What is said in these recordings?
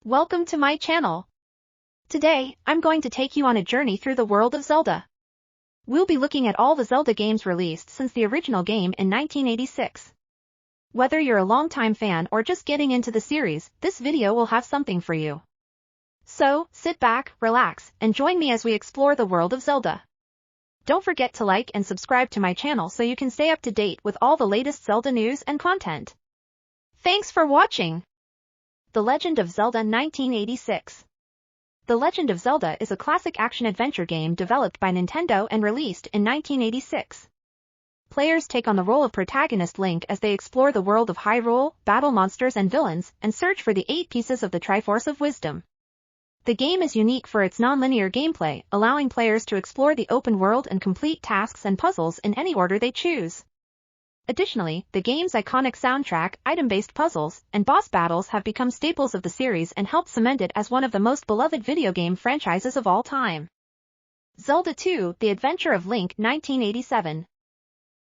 Welcome to my channel. Today, I'm going to take you on a journey through the world of Zelda. We'll be looking at all the Zelda games released since the original game in 1986. Whether you're a longtime fan or just getting into the series, this video will have something for you. So, sit back, relax, and join me as we explore the world of Zelda. Don't forget to like and subscribe to my channel so you can stay up to date with all the latest Zelda news and content. Thanks for watching. The Legend of Zelda 1986. The Legend of Zelda is a classic action-adventure game developed by Nintendo and released in 1986. Players take on the role of protagonist Link as they explore the world of Hyrule, battle monsters and villains, and search for the 8 pieces of the Triforce of Wisdom. The game is unique for its non-linear gameplay, allowing players to explore the open world and complete tasks and puzzles in any order they choose. Additionally, the game's iconic soundtrack, item-based puzzles, and boss battles have become staples of the series and helped cement it as one of the most beloved video game franchises of all time. Zelda 2: The Adventure of Link 1987.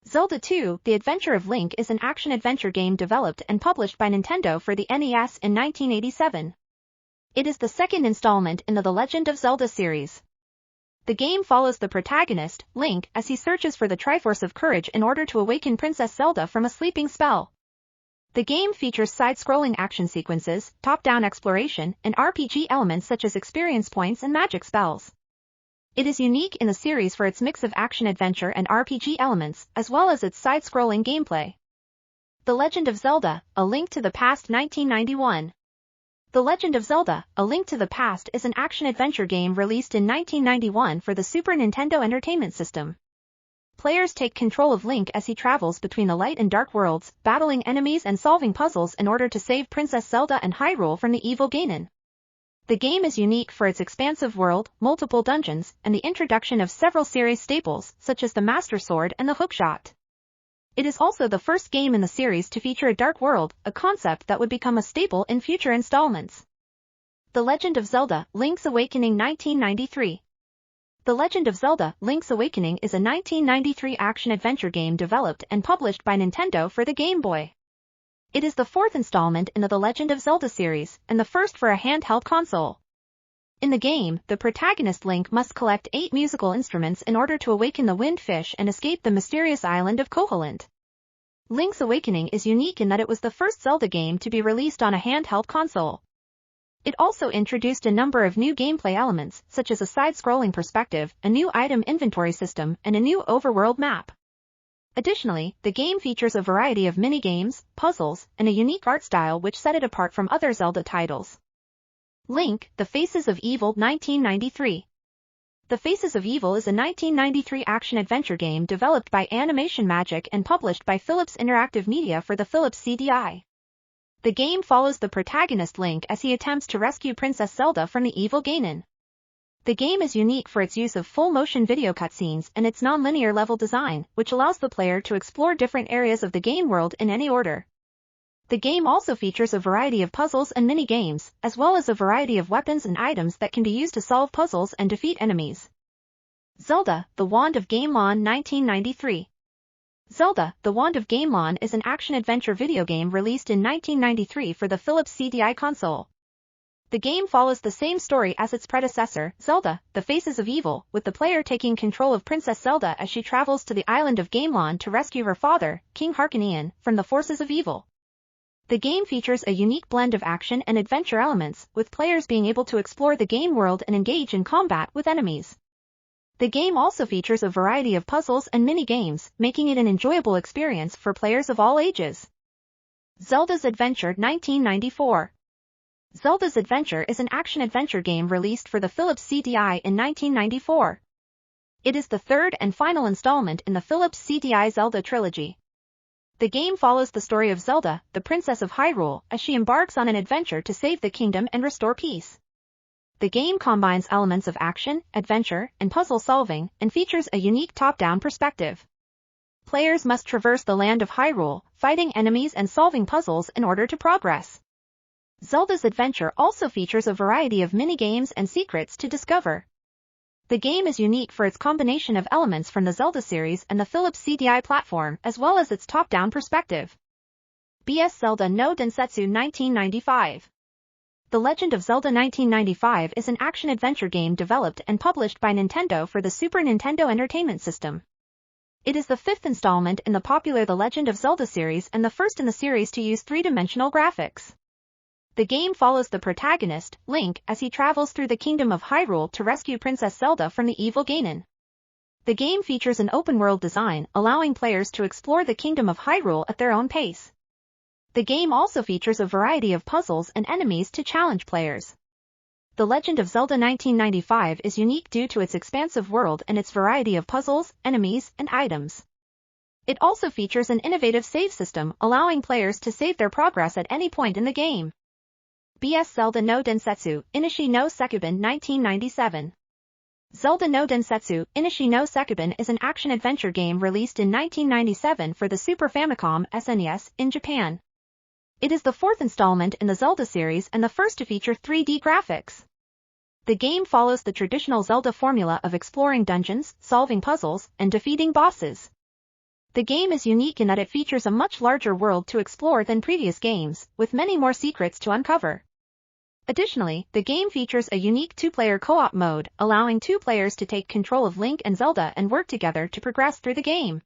Zelda 2: The Adventure of Link is an action-adventure game developed and published by Nintendo for the NES in 1987. It is the second installment in the Legend of Zelda series. The game follows the protagonist, Link, as he searches for the Triforce of Courage in order to awaken Princess Zelda from a sleeping spell. The game features side-scrolling action sequences, top-down exploration, and RPG elements such as experience points and magic spells. It is unique in the series for its mix of action-adventure and RPG elements, as well as its side-scrolling gameplay. The Legend of Zelda: A Link to the Past 1991. The Legend of Zelda: A Link to the Past is an action-adventure game released in 1991 for the Super Nintendo Entertainment System. Players take control of Link as he travels between the light and dark worlds, battling enemies and solving puzzles in order to save Princess Zelda and Hyrule from the evil Ganon. The game is unique for its expansive world, multiple dungeons, and the introduction of several series staples, such as the Master Sword and the hookshot. It is also the first game in the series to feature a dark world, a concept that would become a staple in future installments. The Legend of Zelda: Link's Awakening 1993. The Legend of Zelda: Link's Awakening is a 1993 action-adventure game developed and published by Nintendo for the Game Boy. It is the 4th installment in the Legend of Zelda series, and the first for a handheld console. In the game, the protagonist Link must collect 8 musical instruments in order to awaken the Wind Fish and escape the mysterious island of Koholint. Link's Awakening is unique in that it was the first Zelda game to be released on a handheld console. It also introduced a number of new gameplay elements, such as a side-scrolling perspective, a new item inventory system, and a new overworld map. Additionally, the game features a variety of mini-games, puzzles, and a unique art style which set it apart from other Zelda titles. Link: The Faces of Evil 1993. The Faces of Evil is a 1993 action-adventure game developed by Animation Magic and published by Philips Interactive Media for the Philips CDI. The game follows the protagonist Link as he attempts to rescue Princess Zelda from the evil Ganon. The game is unique for its use of full-motion video cutscenes and its non-linear level design, which allows the player to explore different areas of the game world in any order. The game also features a variety of puzzles and mini-games, as well as a variety of weapons and items that can be used to solve puzzles and defeat enemies. Zelda: The Wand of Gamelon 1993. Zelda: The Wand of Gamelon is an action-adventure video game released in 1993 for the Philips CDI console. The game follows the same story as its predecessor, Zelda: The Faces of Evil, with the player taking control of Princess Zelda as she travels to the island of Gamelon to rescue her father, King Harkonian, from the forces of evil. The game features a unique blend of action and adventure elements, with players being able to explore the game world and engage in combat with enemies. The game also features a variety of puzzles and mini-games, making it an enjoyable experience for players of all ages. Zelda's Adventure 1994. Zelda's Adventure is an action-adventure game released for the Philips CDI in 1994. It is the 3rd and final installment in the Philips CDI Zelda trilogy. The game follows the story of Zelda, the Princess of Hyrule, as she embarks on an adventure to save the kingdom and restore peace. The game combines elements of action, adventure, and puzzle solving, and features a unique top-down perspective. Players must traverse the land of Hyrule, fighting enemies and solving puzzles in order to progress. Zelda's Adventure also features a variety of mini-games and secrets to discover. The game is unique for its combination of elements from the Zelda series and the Philips CDI platform, as well as its top-down perspective. BS Zelda no Densetsu 1995. The Legend of Zelda 1995 is an action-adventure game developed and published by Nintendo for the Super Nintendo Entertainment System. It is the fifth installment in the popular The Legend of Zelda series and the first in the series to use three-dimensional graphics. The game follows the protagonist, Link, as he travels through the Kingdom of Hyrule to rescue Princess Zelda from the evil Ganon. The game features an open-world design, allowing players to explore the Kingdom of Hyrule at their own pace. The game also features a variety of puzzles and enemies to challenge players. The Legend of Zelda 1995 is unique due to its expansive world and its variety of puzzles, enemies, and items. It also features an innovative save system, allowing players to save their progress at any point in the game. BS Zelda no Densetsu, Inishi no Sekubun 1997. Zelda no Densetsu, Inishi no Sekubun is an action-adventure game released in 1997 for the Super Famicom (SNES) in Japan. It is the fourth installment in the Zelda series and the first to feature 3D graphics. The game follows the traditional Zelda formula of exploring dungeons, solving puzzles, and defeating bosses. The game is unique in that it features a much larger world to explore than previous games, with many more secrets to uncover. Additionally, the game features a unique two-player co-op mode, allowing two players to take control of Link and Zelda and work together to progress through the game.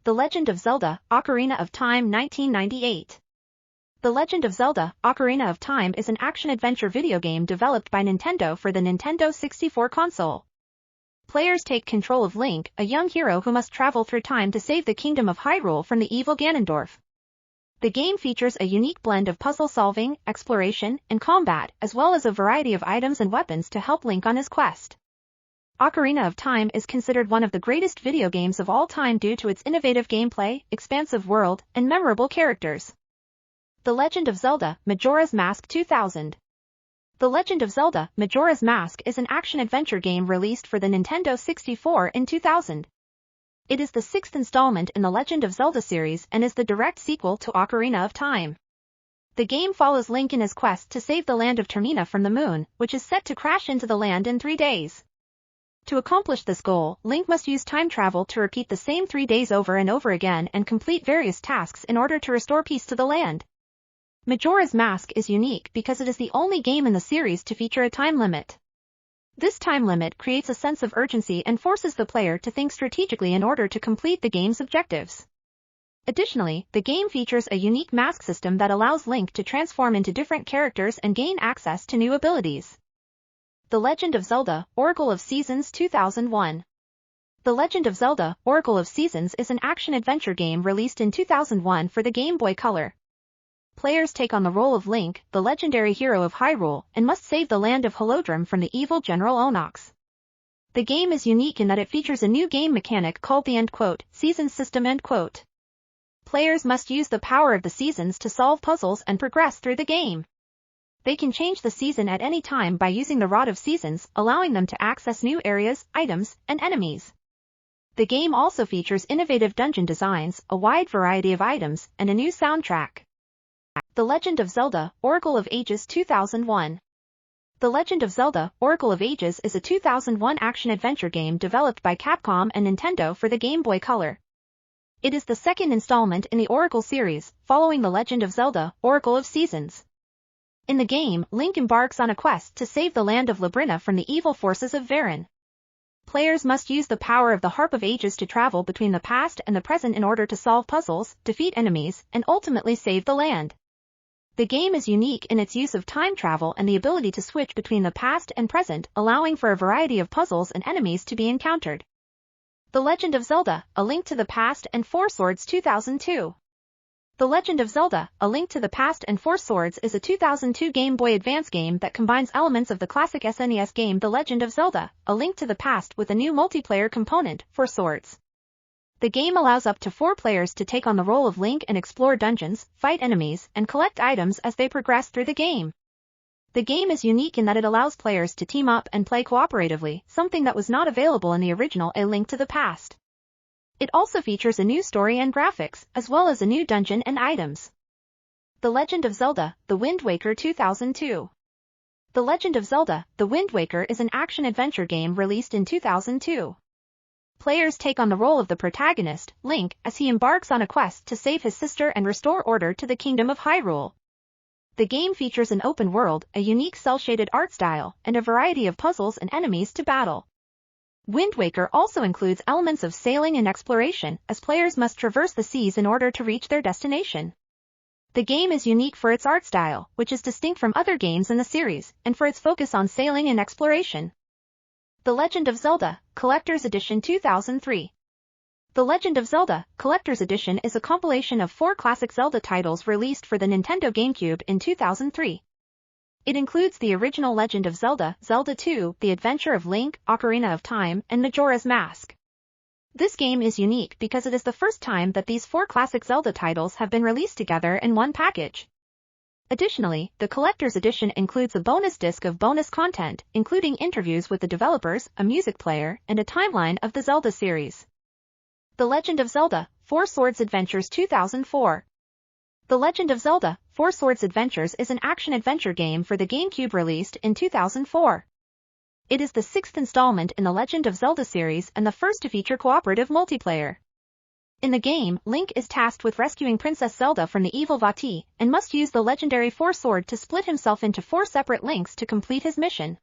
The Legend of Zelda, Ocarina of Time 1998. The Legend of Zelda, Ocarina of Time is an action-adventure video game developed by Nintendo for the Nintendo 64 console. Players take control of Link, a young hero who must travel through time to save the Kingdom of Hyrule from the evil Ganondorf. The game features a unique blend of puzzle solving, exploration, and combat, as well as a variety of items and weapons to help Link on his quest. Ocarina of Time is considered one of the greatest video games of all time due to its innovative gameplay, expansive world, and memorable characters. The Legend of Zelda, Majora's Mask 2000. The Legend of Zelda, Majora's Mask is an action-adventure game released for the Nintendo 64 in 2000. It is the sixth installment in the Legend of Zelda series and is the direct sequel to Ocarina of Time. The game follows Link in his quest to save the land of Termina from the moon, which is set to crash into the land in 3 days. To accomplish this goal, Link must use time travel to repeat the same 3 days over and over again and complete various tasks in order to restore peace to the land. Majora's Mask is unique because it is the only game in the series to feature a time limit. This time limit creates a sense of urgency and forces the player to think strategically in order to complete the game's objectives. Additionally, the game features a unique mask system that allows Link to transform into different characters and gain access to new abilities. The Legend of Zelda, Oracle of Seasons 2001. The Legend of Zelda, Oracle of Seasons is an action-adventure game released in 2001 for the Game Boy Color. Players take on the role of Link, the legendary hero of Hyrule, and must save the land of Holodrum from the evil General Onox. The game is unique in that it features a new game mechanic called the Seasons system. Players must use the power of the seasons to solve puzzles and progress through the game. They can change the season at any time by using the Rod of Seasons, allowing them to access new areas, items, and enemies. The game also features innovative dungeon designs, a wide variety of items, and a new soundtrack. The Legend of Zelda, Oracle of Ages 2001. The Legend of Zelda, Oracle of Ages is a 2001 action-adventure game developed by Capcom and Nintendo for the Game Boy Color. It is the second installment in the Oracle series, following The Legend of Zelda, Oracle of Seasons. In the game, Link embarks on a quest to save the land of Labrynna from the evil forces of Varin. Players must use the power of the Harp of Ages to travel between the past and the present in order to solve puzzles, defeat enemies, and ultimately save the land. The game is unique in its use of time travel and the ability to switch between the past and present, allowing for a variety of puzzles and enemies to be encountered. The Legend of Zelda, A Link to the Past and Four Swords 2002. The Legend of Zelda, A Link to the Past and Four Swords is a 2002 Game Boy Advance game that combines elements of the classic SNES game The Legend of Zelda, A Link to the Past with a new multiplayer component, Four Swords. The game allows up to 4 players to take on the role of Link and explore dungeons, fight enemies, and collect items as they progress through the game. The game is unique in that it allows players to team up and play cooperatively, something that was not available in the original A Link to the Past. It also features a new story and graphics, as well as a new dungeon and items. The Legend of Zelda, The Wind Waker 2002. The Legend of Zelda, The Wind Waker is an action-adventure game released in 2002. Players take on the role of the protagonist, Link, as he embarks on a quest to save his sister and restore order to the Kingdom of Hyrule. The game features an open world, a unique cel-shaded art style, and a variety of puzzles and enemies to battle. Wind Waker also includes elements of sailing and exploration, as players must traverse the seas in order to reach their destination. The game is unique for its art style, which is distinct from other games in the series, and for its focus on sailing and exploration. The Legend of Zelda, Collector's Edition 2003. The Legend of Zelda, Collector's Edition is a compilation of 4 classic Zelda titles released for the Nintendo GameCube in 2003. It includes the original Legend of Zelda, Zelda 2, The Adventure of Link, Ocarina of Time, and Majora's Mask. This game is unique because it is the first time that these 4 classic Zelda titles have been released together in one package. Additionally, the Collector's Edition includes a bonus disc of bonus content, including interviews with the developers, a music player, and a timeline of the Zelda series. The Legend of Zelda, Four Swords Adventures 2004. The Legend of Zelda, Four Swords Adventures is an action-adventure game for the GameCube released in 2004. It is the 6th installment in the Legend of Zelda series and the first to feature cooperative multiplayer. In the game, Link is tasked with rescuing Princess Zelda from the evil Vati, and must use the legendary Four Sword to split himself into 4 separate links to complete his mission.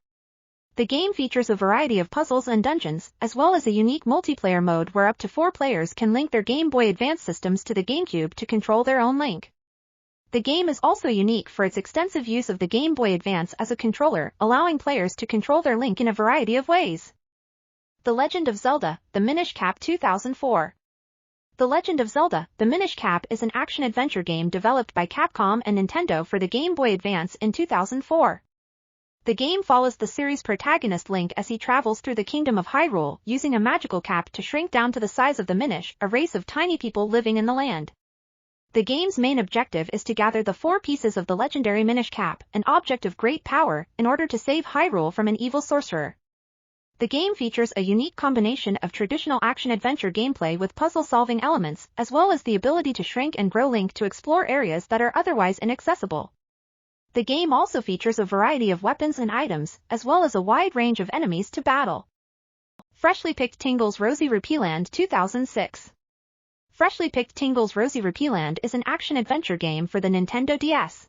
The game features a variety of puzzles and dungeons, as well as a unique multiplayer mode where up to 4 players can link their Game Boy Advance systems to the GameCube to control their own Link. The game is also unique for its extensive use of the Game Boy Advance as a controller, allowing players to control their Link in a variety of ways. The Legend of Zelda, The Minish Cap 2004. The Legend of Zelda, The Minish Cap is an action-adventure game developed by Capcom and Nintendo for the Game Boy Advance in 2004. The game follows the series' protagonist Link as he travels through the Kingdom of Hyrule, using a magical cap to shrink down to the size of the Minish, a race of tiny people living in the land. The game's main objective is to gather the 4 pieces of the legendary Minish Cap, an object of great power, in order to save Hyrule from an evil sorcerer. The game features a unique combination of traditional action-adventure gameplay with puzzle-solving elements, as well as the ability to shrink and grow Link to explore areas that are otherwise inaccessible. The game also features a variety of weapons and items, as well as a wide range of enemies to battle. Freshly Picked Tingle's Rosy Rupee Land 2006. Freshly Picked Tingle's Rosy Rupee Land is an action-adventure game for the Nintendo DS.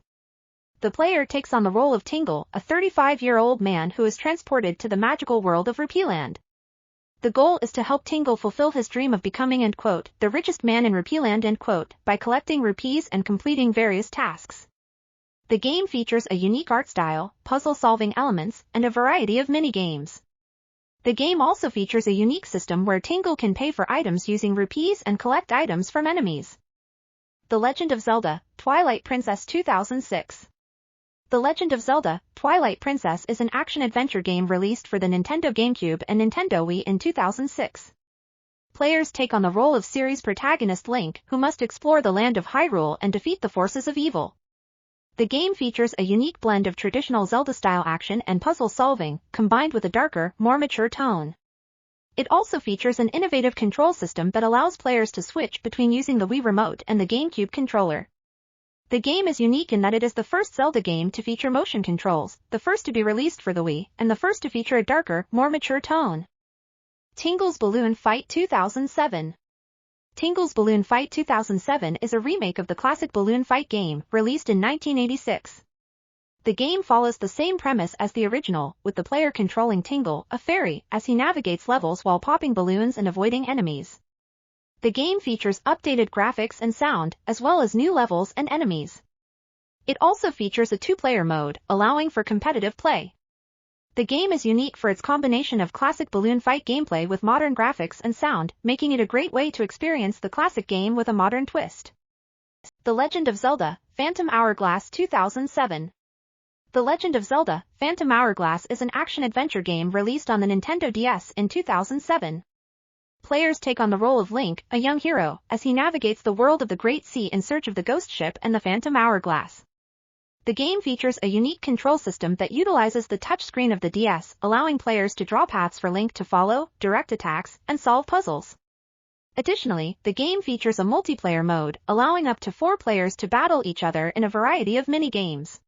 The player takes on the role of Tingle, a 35-year-old man who is transported to the magical world of Rupee Land. The goal is to help Tingle fulfill his dream of becoming the richest man in Rupee Land by collecting rupees and completing various tasks. The game features a unique art style, puzzle-solving elements, and a variety of mini-games. The game also features a unique system where Tingle can pay for items using rupees and collect items from enemies. The Legend of Zelda, Twilight Princess 2006. The Legend of Zelda, Twilight Princess is an action-adventure game released for the Nintendo GameCube and Nintendo Wii in 2006. Players take on the role of series protagonist Link, who must explore the land of Hyrule and defeat the forces of evil. The game features a unique blend of traditional Zelda-style action and puzzle solving, combined with a darker, more mature tone. It also features an innovative control system that allows players to switch between using the Wii Remote and the GameCube controller. The game is unique in that it is the first Zelda game to feature motion controls, the first to be released for the Wii, and the first to feature a darker, more mature tone. Tingle's Balloon Fight 2007. Tingle's Balloon Fight 2007 is a remake of the classic Balloon Fight game, released in 1986. The game follows the same premise as the original, with the player controlling Tingle, a fairy, as he navigates levels while popping balloons and avoiding enemies. The game features updated graphics and sound, as well as new levels and enemies. It also features a 2-player mode, allowing for competitive play. The game is unique for its combination of classic balloon fight gameplay with modern graphics and sound, making it a great way to experience the classic game with a modern twist. The Legend of Zelda, Phantom Hourglass 2007. The Legend of Zelda, Phantom Hourglass is an action-adventure game released on the Nintendo DS in 2007. Players take on the role of Link, a young hero, as he navigates the world of the Great Sea in search of the Ghost Ship and the Phantom Hourglass. The game features a unique control system that utilizes the touchscreen of the DS, allowing players to draw paths for Link to follow, direct attacks, and solve puzzles. Additionally, the game features a multiplayer mode, allowing up to 4 players to battle each other in a variety of mini-games.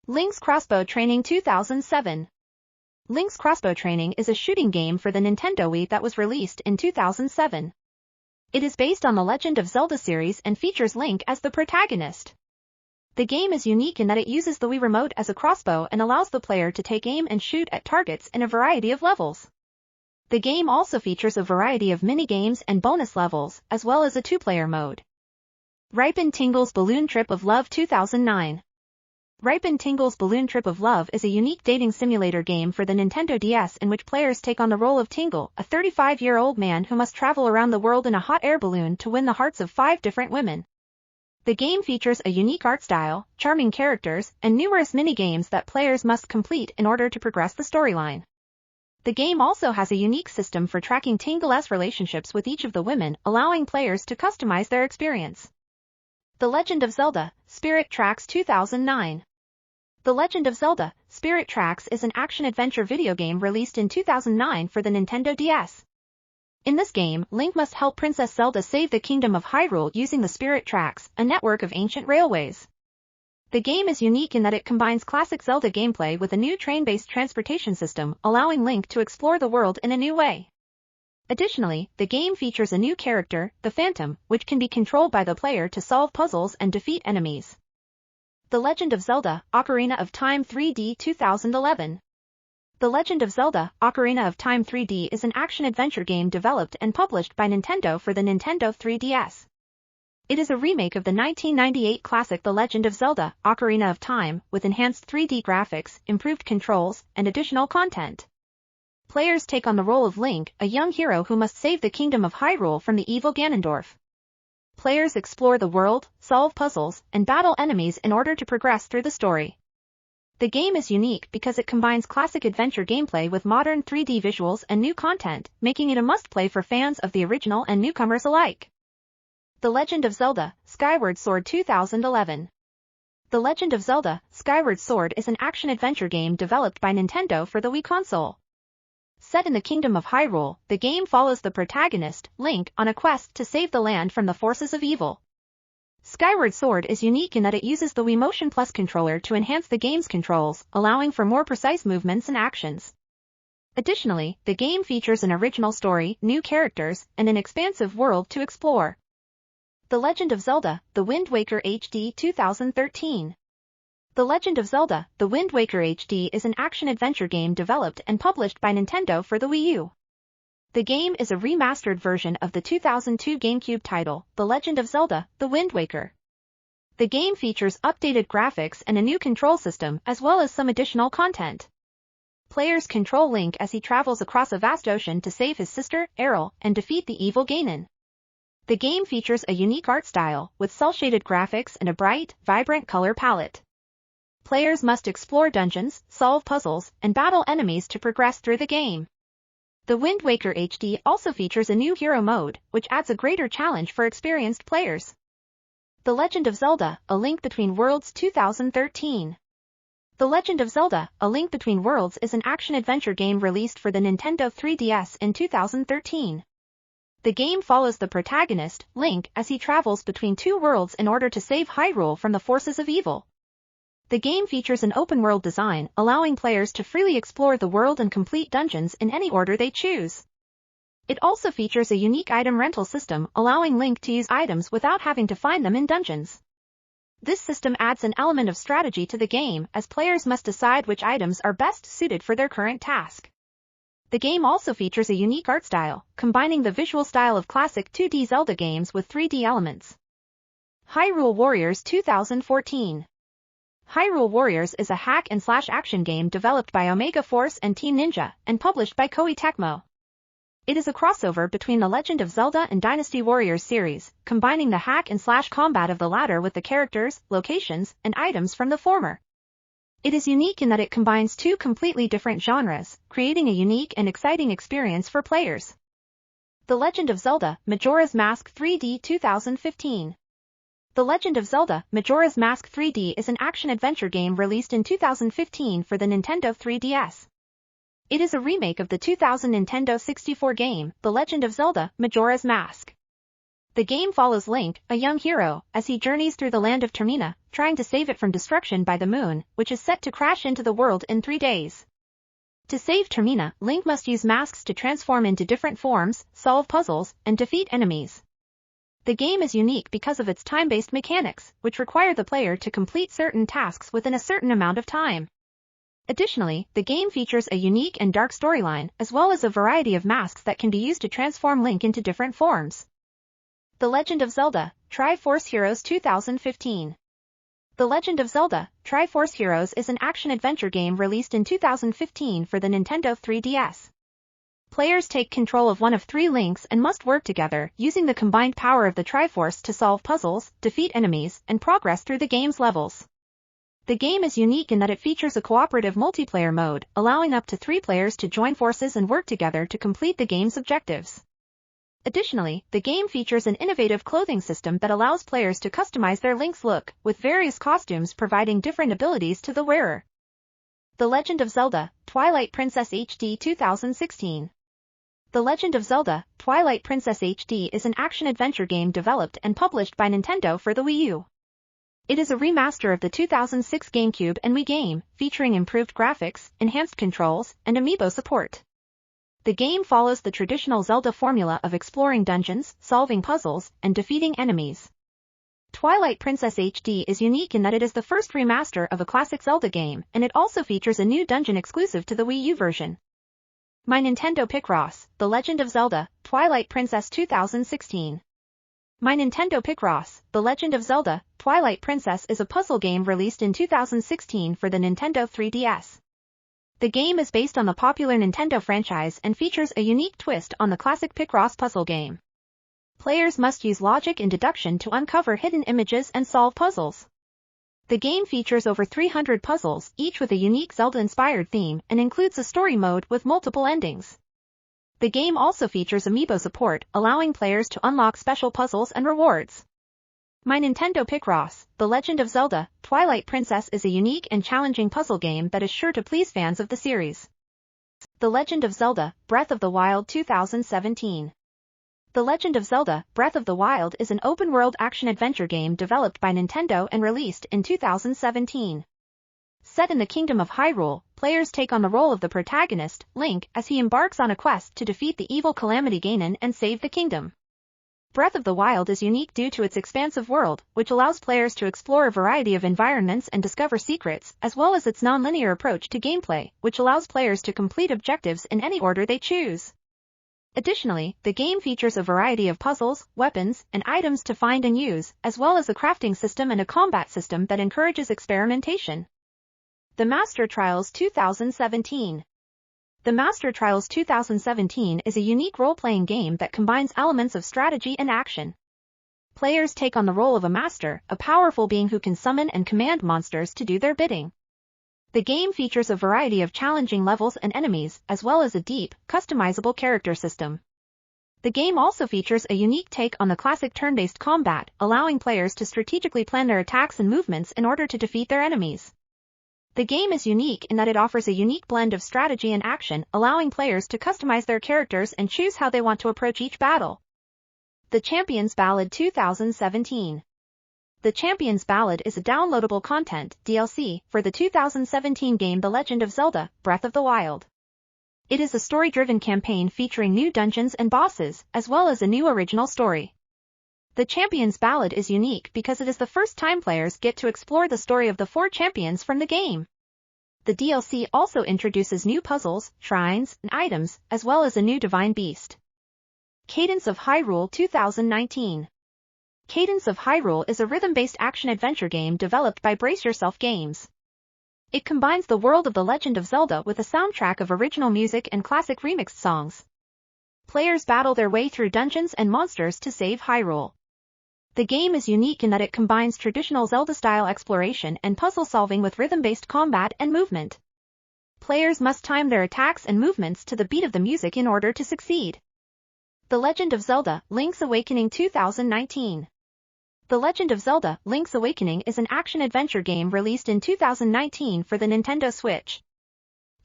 Link's Crossbow Training 2007. Link's Crossbow Training is a shooting game for the Nintendo Wii that was released in 2007. It is based on the Legend of Zelda series and features Link as the protagonist. The game is unique in that it uses the Wii Remote as a crossbow and allows the player to take aim and shoot at targets in a variety of levels. The game also features a variety of mini-games and bonus levels, as well as a two-player mode. Ripen Tingle's Balloon Trip of Love 2009. Ripen Tingle's Balloon Trip of Love is a unique dating simulator game for the Nintendo DS in which players take on the role of Tingle, a 35-year-old man who must travel around the world in a hot air balloon to win the hearts of 5 different women. The game features a unique art style, charming characters, and numerous mini-games that players must complete in order to progress the storyline. The game also has a unique system for tracking Tingle's relationships with each of the women, allowing players to customize their experience. The Legend of Zelda, Spirit Tracks 2009. The Legend of Zelda, Spirit Tracks is an action-adventure video game released in 2009 for the Nintendo DS. In this game, Link must help Princess Zelda save the Kingdom of Hyrule using the Spirit Tracks, a network of ancient railways. The game is unique in that it combines classic Zelda gameplay with a new train-based transportation system, allowing Link to explore the world in a new way. Additionally, the game features a new character, the Phantom, which can be controlled by the player to solve puzzles and defeat enemies. The Legend of Zelda, Ocarina of Time 3D 2011. The Legend of Zelda, Ocarina of Time 3D is an action-adventure game developed and published by Nintendo for the Nintendo 3DS. It is a remake of the 1998 classic The Legend of Zelda, Ocarina of Time, with enhanced 3D graphics, improved controls, and additional content. Players take on the role of Link, a young hero who must save the Kingdom of Hyrule from the evil Ganondorf. Players explore the world, solve puzzles, and battle enemies in order to progress through the story. The game is unique because it combines classic adventure gameplay with modern 3D visuals and new content, making it a must-play for fans of the original and newcomers alike. The Legend of Zelda, Skyward Sword 2011. The Legend of Zelda, Skyward Sword is an action-adventure game developed by Nintendo for the Wii console. Set in the Kingdom of Hyrule, the game follows the protagonist, Link, on a quest to save the land from the forces of evil. Skyward Sword is unique in that it uses the Wii Motion Plus controller to enhance the game's controls, allowing for more precise movements and actions. Additionally, the game features an original story, new characters, and an expansive world to explore. The Legend of Zelda, The Wind Waker HD 2013. The Legend of Zelda, The Wind Waker HD is an action-adventure game developed and published by Nintendo for the Wii U. The game is a remastered version of the 2002 GameCube title, The Legend of Zelda, The Wind Waker. The game features updated graphics and a new control system, as well as some additional content. Players control Link as he travels across a vast ocean to save his sister, Errol, and defeat the evil Ganon. The game features a unique art style, with cel-shaded graphics and a bright, vibrant color palette. Players must explore dungeons, solve puzzles, and battle enemies to progress through the game. The Wind Waker HD also features a new hero mode, which adds a greater challenge for experienced players. The Legend of Zelda, A Link Between Worlds 2013. The Legend of Zelda, A Link Between Worlds is an action-adventure game released for the Nintendo 3DS in 2013. The game follows the protagonist, Link, as he travels between two worlds in order to save Hyrule from the forces of evil. The game features an open-world design, allowing players to freely explore the world and complete dungeons in any order they choose. It also features a unique item rental system, allowing Link to use items without having to find them in dungeons. This system adds an element of strategy to the game, as players must decide which items are best suited for their current task. The game also features a unique art style, combining the visual style of classic 2D Zelda games with 3D elements. Hyrule Warriors 2014. Hyrule Warriors is a hack-and-slash action game developed by Omega Force and Team Ninja, and published by Koei Tecmo. It is a crossover between the Legend of Zelda and Dynasty Warriors series, combining the hack-and-slash combat of the latter with the characters, locations, and items from the former. It is unique in that it combines two completely different genres, creating a unique and exciting experience for players. The Legend of Zelda, Majora's Mask 3D 2015. The Legend of Zelda, Majora's Mask 3D is an action-adventure game released in 2015 for the Nintendo 3DS. It is a remake of the 2000 Nintendo 64 game, The Legend of Zelda, Majora's Mask. The game follows Link, a young hero, as he journeys through the land of Termina, trying to save it from destruction by the moon, which is set to crash into the world in 3 days. To save Termina, Link must use masks to transform into different forms, solve puzzles, and defeat enemies. The game is unique because of its time-based mechanics, which require the player to complete certain tasks within a certain amount of time. Additionally, the game features a unique and dark storyline, as well as a variety of masks that can be used to transform Link into different forms. The Legend of Zelda, Tri-Force Heroes 2015. The Legend of Zelda, Tri-Force Heroes is an action-adventure game released in 2015 for the Nintendo 3DS. Players take control of one of three Links and must work together using the combined power of the Triforce to solve puzzles, defeat enemies, and progress through the game's levels. The game is unique in that it features a cooperative multiplayer mode, allowing up to 3 players to join forces and work together to complete the game's objectives. Additionally, the game features an innovative clothing system that allows players to customize their Link's look, with various costumes providing different abilities to the wearer. The Legend of Zelda, Twilight Princess HD 2016. The Legend of Zelda, Twilight Princess HD is an action-adventure game developed and published by Nintendo for the Wii U. It is a remaster of the 2006 GameCube and Wii game, featuring improved graphics, enhanced controls, and amiibo support. The game follows the traditional Zelda formula of exploring dungeons, solving puzzles, and defeating enemies. Twilight Princess HD is unique in that it is the first remaster of a classic Zelda game, and it also features a new dungeon exclusive to the Wii U version. My Nintendo Picross, The Legend of Zelda, Twilight Princess 2016. My Nintendo Picross, The Legend of Zelda, Twilight Princess is a puzzle game released in 2016 for the Nintendo 3DS. The game is based on the popular Nintendo franchise and features a unique twist on the classic Picross puzzle game. Players must use logic and deduction to uncover hidden images and solve puzzles. The game features over 300 puzzles, each with a unique Zelda-inspired theme, and includes a story mode with multiple endings. The game also features amiibo support, allowing players to unlock special puzzles and rewards. My Nintendo Picross, The Legend of Zelda, Twilight Princess is a unique and challenging puzzle game that is sure to please fans of the series. The Legend of Zelda, Breath of the Wild 2017. The Legend of Zelda, Breath of the Wild is an open-world action-adventure game developed by Nintendo and released in 2017. Set in the Kingdom of Hyrule, players take on the role of the protagonist, Link, as he embarks on a quest to defeat the evil Calamity Ganon and save the kingdom. Breath of the Wild is unique due to its expansive world, which allows players to explore a variety of environments and discover secrets, as well as its non-linear approach to gameplay, which allows players to complete objectives in any order they choose. Additionally, the game features a variety of puzzles, weapons, and items to find and use, as well as a crafting system and a combat system that encourages experimentation. The Master Trials 2017. The Master Trials 2017 is a unique role-playing game that combines elements of strategy and action. Players take on the role of a master, a powerful being who can summon and command monsters to do their bidding. The game features a variety of challenging levels and enemies, as well as a deep, customizable character system. The game also features a unique take on the classic turn-based combat, allowing players to strategically plan their attacks and movements in order to defeat their enemies. The game is unique in that it offers a unique blend of strategy and action, allowing players to customize their characters and choose how they want to approach each battle. The Champion's Ballad 2017. The Champion's Ballad is a downloadable content, DLC, for the 2017 game The Legend of Zelda, Breath of the Wild. It is a story-driven campaign featuring new dungeons and bosses, as well as a new original story. The Champion's Ballad is unique because it is the first time players get to explore the story of the 4 champions from the game. The DLC also introduces new puzzles, shrines, and items, as well as a new divine beast. Cadence of Hyrule 2019. Cadence of Hyrule is a rhythm-based action-adventure game developed by Brace Yourself Games. It combines the world of The Legend of Zelda with a soundtrack of original music and classic remixed songs. Players battle their way through dungeons and monsters to save Hyrule. The game is unique in that it combines traditional Zelda-style exploration and puzzle-solving with rhythm-based combat and movement. Players must time their attacks and movements to the beat of the music in order to succeed. The Legend of Zelda, Link's Awakening 2019. The Legend of Zelda, Link's Awakening is an action-adventure game released in 2019 for the Nintendo Switch.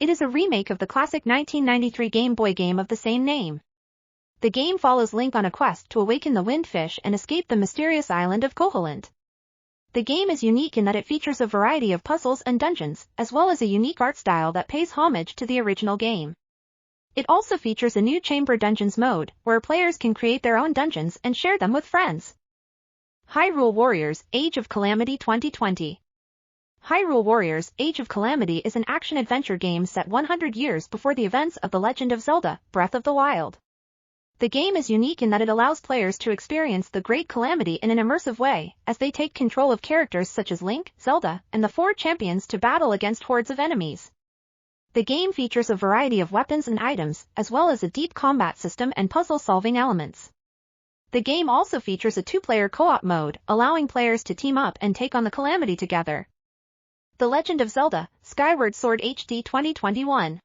It is a remake of the classic 1993 Game Boy game of the same name. The game follows Link on a quest to awaken the Wind Fish and escape the mysterious island of Koholint. The game is unique in that it features a variety of puzzles and dungeons, as well as a unique art style that pays homage to the original game. It also features a new Chamber Dungeons mode, where players can create their own dungeons and share them with friends. Hyrule Warriors: Age of Calamity 2020. Hyrule Warriors: Age of Calamity is an action-adventure game set 100 years before the events of The Legend of Zelda: Breath of the Wild. The game is unique in that it allows players to experience the Great Calamity in an immersive way, as they take control of characters such as Link, Zelda, and the four champions to battle against hordes of enemies. The game features a variety of weapons and items, as well as a deep combat system and puzzle-solving elements. The game also features a two-player co-op mode, allowing players to team up and take on the Calamity together. The Legend of Zelda: Skyward Sword HD 2021.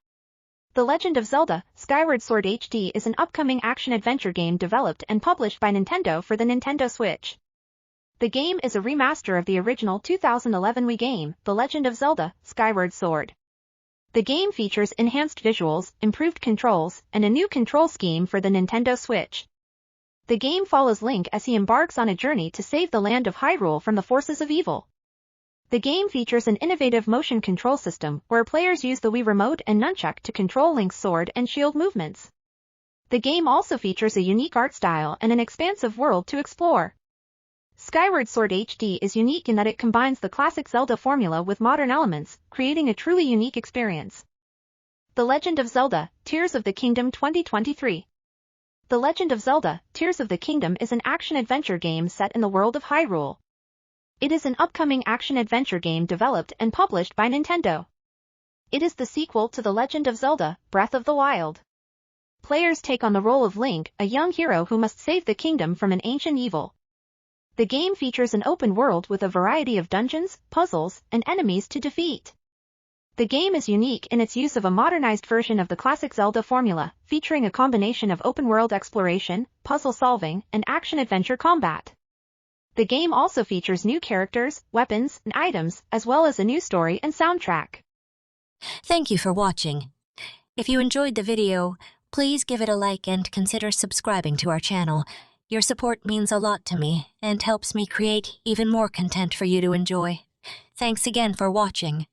The Legend of Zelda: Skyward Sword HD is an upcoming action-adventure game developed and published by Nintendo for the Nintendo Switch. The game is a remaster of the original 2011 Wii game, The Legend of Zelda: Skyward Sword. The game features enhanced visuals, improved controls, and a new control scheme for the Nintendo Switch. The game follows Link as he embarks on a journey to save the land of Hyrule from the forces of evil. The game features an innovative motion control system where players use the Wii Remote and Nunchuck to control Link's sword and shield movements. The game also features a unique art style and an expansive world to explore. Skyward Sword HD is unique in that it combines the classic Zelda formula with modern elements, creating a truly unique experience. The Legend of Zelda: Tears of the Kingdom 2023. The Legend of Zelda: Tears of the Kingdom is an action-adventure game set in the world of Hyrule. It is an upcoming action-adventure game developed and published by Nintendo. It is the sequel to The Legend of Zelda: Breath of the Wild. Players take on the role of Link, a young hero who must save the kingdom from an ancient evil. The game features an open world with a variety of dungeons, puzzles, and enemies to defeat. The game is unique in its use of a modernized version of the classic Zelda formula, featuring a combination of open-world exploration, puzzle solving, and action-adventure combat. The game also features new characters, weapons, and items, as well as a new story and soundtrack. Thank you for watching. If you enjoyed the video, please give it a like and consider subscribing to our channel. Your support means a lot to me and helps me create even more content for you to enjoy. Thanks again for watching.